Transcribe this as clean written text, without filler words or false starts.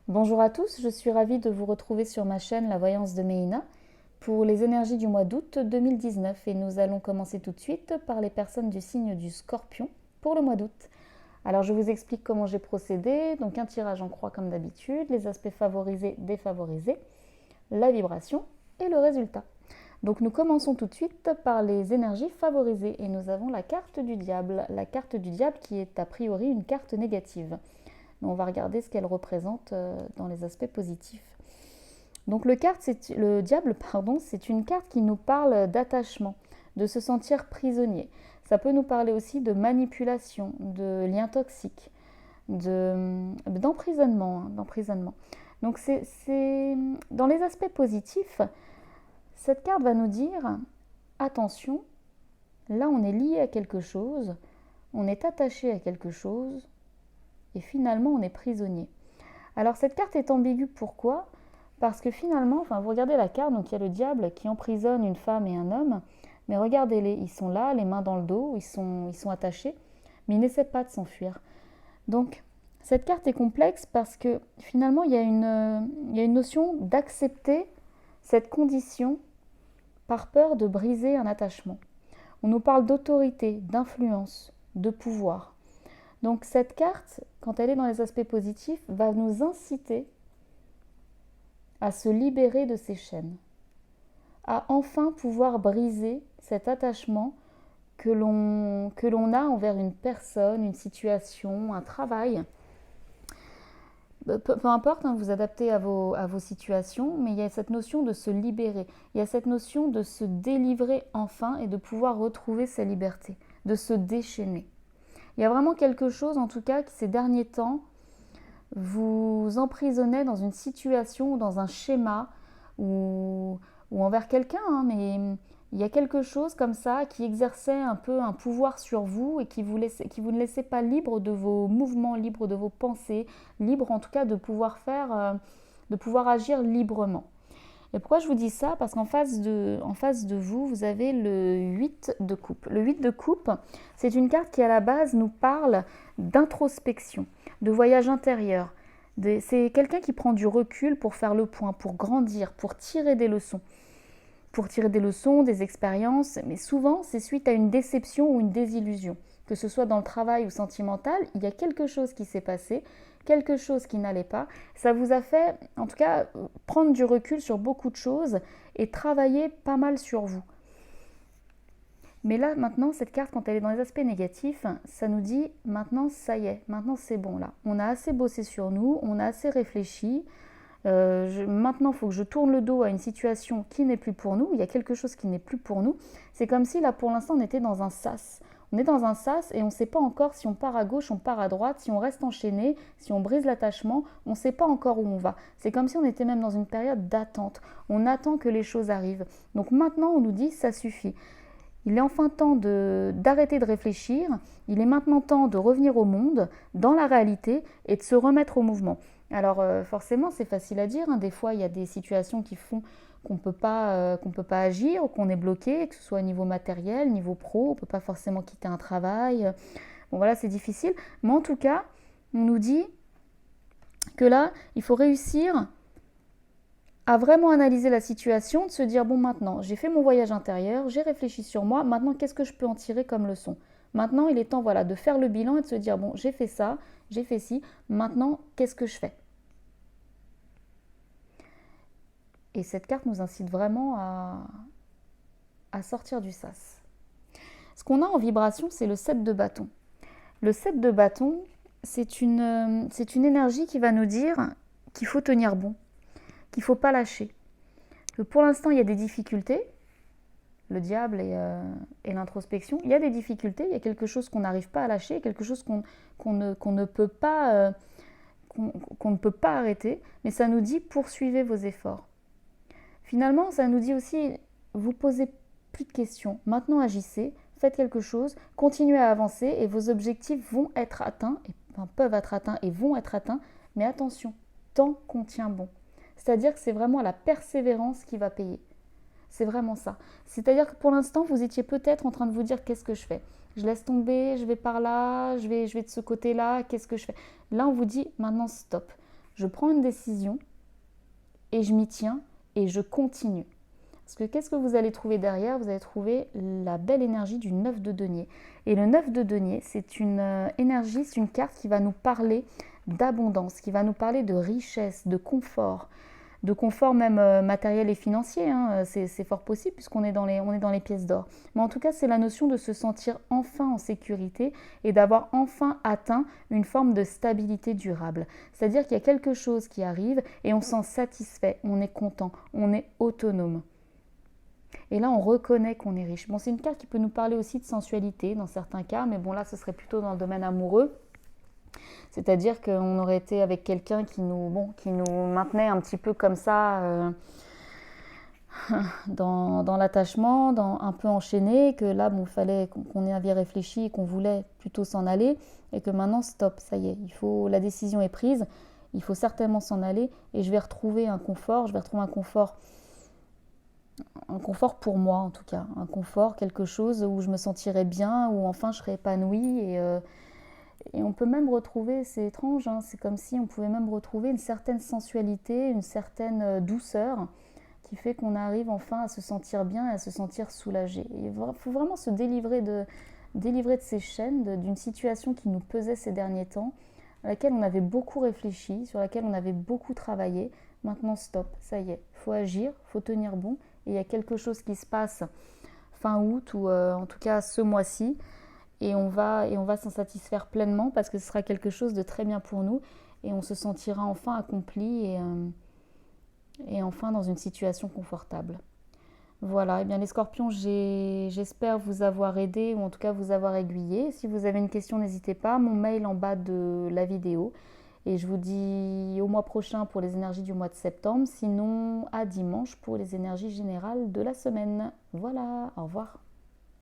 Bonjour à tous, je suis ravie de vous retrouver sur ma chaîne La Voyance de Méina pour les énergies du mois d'août 2019 et nous allons commencer tout de suite par les personnes du signe du Scorpion pour le mois d'août. Alors je vous explique comment j'ai procédé, donc un tirage en croix comme d'habitude, les aspects favorisés, défavorisés, la vibration et le résultat. Donc nous commençons tout de suite par les énergies favorisées et nous avons la carte du diable qui est a priori une carte négative. On va regarder ce qu'elle représente dans les aspects positifs. Donc le diable, c'est une carte qui nous parle d'attachement, de se sentir prisonnier. Ça peut nous parler aussi de manipulation, de liens toxiques, d'emprisonnement. Donc dans les aspects positifs, cette carte va nous dire, attention, là on est lié à quelque chose, on est attaché à quelque chose, et finalement on est prisonnier. Alors cette carte est ambiguë, pourquoi ? Parce que finalement, vous regardez la carte, donc il y a le diable qui emprisonne une femme et un homme, mais regardez-les, ils sont là, les mains dans le dos, ils sont attachés, mais ils n'essaient pas de s'enfuir. Donc cette carte est complexe parce que finalement il y a une notion d'accepter cette condition par peur de briser un attachement. On nous parle d'autorité, d'influence, de pouvoir. Donc cette carte, quand elle est dans les aspects positifs, va nous inciter à se libérer de ces chaînes, à enfin pouvoir briser cet attachement que l'on a envers une personne, une situation, un travail. Peu importe, vous adaptez à vos situations, mais il y a cette notion de se libérer, il y a cette notion de se délivrer enfin et de pouvoir retrouver sa liberté, de se déchaîner. Il y a vraiment quelque chose, en tout cas, qui ces derniers temps vous emprisonnait dans une situation, dans un schéma, ou envers quelqu'un, mais il y a quelque chose comme ça qui exerçait un peu un pouvoir sur vous et qui vous ne laissait pas libre de vos mouvements, libre de vos pensées, libre en tout cas de pouvoir agir librement. Et pourquoi je vous dis ça ? Parce qu'en face de vous, vous avez le 8 de coupe. Le 8 de coupe, c'est une carte qui à la base nous parle d'introspection, de voyage intérieur. C'est quelqu'un qui prend du recul pour faire le point, pour grandir, pour tirer des leçons. Des expériences, mais souvent c'est suite à une déception ou une désillusion. Que ce soit dans le travail ou sentimental, il y a quelque chose qui s'est passé, quelque chose qui n'allait pas. Ça vous a fait, en tout cas, prendre du recul sur beaucoup de choses et travailler pas mal sur vous. Mais là, maintenant, cette carte, quand elle est dans les aspects négatifs, ça nous dit, maintenant, ça y est, maintenant c'est bon là. On a assez bossé sur nous, on a assez réfléchi. Maintenant, il faut que je tourne le dos à une situation qui n'est plus pour nous. Il y a quelque chose qui n'est plus pour nous. C'est comme si là, pour l'instant, on était dans un sas. On est dans un sas et on ne sait pas encore si on part à gauche, on part à droite, si on reste enchaîné, si on brise l'attachement, on ne sait pas encore où on va. C'est comme si on était même dans une période d'attente. On attend que les choses arrivent. Donc maintenant, on nous dit, ça suffit. Il est enfin temps d'arrêter de réfléchir. Il est maintenant temps de revenir au monde, dans la réalité, et de se remettre au mouvement. Alors forcément, c'est facile à dire. Des fois, il y a des situations qui font qu'on ne peut pas agir, ou qu'on est bloqué, que ce soit au niveau matériel, niveau pro, on ne peut pas forcément quitter un travail. Bon voilà, c'est difficile. Mais en tout cas, on nous dit que là, il faut réussir à vraiment analyser la situation, de se dire, bon maintenant, j'ai fait mon voyage intérieur, j'ai réfléchi sur moi, maintenant qu'est-ce que je peux en tirer comme leçon ? Maintenant, il est temps de faire le bilan et de se dire, bon, j'ai fait ça, j'ai fait ci, maintenant, qu'est-ce que je fais ? Et cette carte nous incite vraiment à sortir du sas. Ce qu'on a en vibration, c'est le 7 de bâton. Le 7 de bâton, c'est une énergie qui va nous dire qu'il faut tenir bon, qu'il ne faut pas lâcher. Que pour l'instant, il y a des difficultés, le diable et l'introspection, il y a des difficultés, il y a quelque chose qu'on n'arrive pas à lâcher, quelque chose qu'on ne peut pas arrêter, mais ça nous dit poursuivez vos efforts. Finalement, ça nous dit aussi, vous posez plus de questions, maintenant agissez, faites quelque chose, continuez à avancer et vos objectifs vont être atteints, peuvent être atteints et vont être atteints, mais attention, tant qu'on tient bon. C'est-à-dire que c'est vraiment la persévérance qui va payer. C'est vraiment ça. C'est-à-dire que pour l'instant, vous étiez peut-être en train de vous dire qu'est-ce que je fais ? Je laisse tomber, je vais par là, je vais de ce côté-là, qu'est-ce que je fais ? Là, on vous dit maintenant stop. je prends une décision et je m'y tiens et je continue. Parce que qu'est-ce que vous allez trouver derrière? Vous allez trouver la belle énergie du 9 de denier. Et le 9 de denier, c'est une énergie, c'est une carte qui va nous parler d'abondance, qui va nous parler de richesse, de confort même matériel et financier. Hein. C'est fort possible puisqu'on est on est dans les pièces d'or. Mais en tout cas, c'est la notion de se sentir enfin en sécurité et d'avoir enfin atteint une forme de stabilité durable. C'est-à-dire qu'il y a quelque chose qui arrive et on s'en satisfait, on est content, on est autonome. Et là, on reconnaît qu'on est riche. Bon, c'est une carte qui peut nous parler aussi de sensualité dans certains cas, mais bon, là, ce serait plutôt dans le domaine amoureux. C'est-à-dire qu'on aurait été avec quelqu'un qui nous maintenait un petit peu comme ça dans l'attachement, un peu enchaîné, que là, bon, il fallait qu'on y avait réfléchi et qu'on voulait plutôt s'en aller, et que maintenant, stop, ça y est, la décision est prise, il faut certainement s'en aller, et je vais retrouver un confort, un confort pour moi en tout cas, un confort, quelque chose où je me sentirais bien, où enfin je serais épanouie et on peut même retrouver, c'est étrange, hein, c'est comme si on pouvait même retrouver une certaine sensualité, une certaine douceur qui fait qu'on arrive enfin à se sentir bien et à se sentir soulagé. Il faut vraiment se délivrer de ces chaînes, d'une situation qui nous pesait ces derniers temps, à laquelle on avait beaucoup réfléchi, sur laquelle on avait beaucoup travaillé. Maintenant stop, ça y est, il faut agir, il faut tenir bon. Et il y a quelque chose qui se passe fin août ou en tout cas ce mois-ci et on va s'en satisfaire pleinement parce que ce sera quelque chose de très bien pour nous et on se sentira enfin accompli et enfin dans une situation confortable. Voilà, et bien les scorpions, j'espère vous avoir aidé ou en tout cas vous avoir aiguillé. Si vous avez une question, n'hésitez pas, mon mail en bas de la vidéo. Et je vous dis au mois prochain pour les énergies du mois de septembre, sinon à dimanche pour les énergies générales de la semaine. Voilà, au revoir.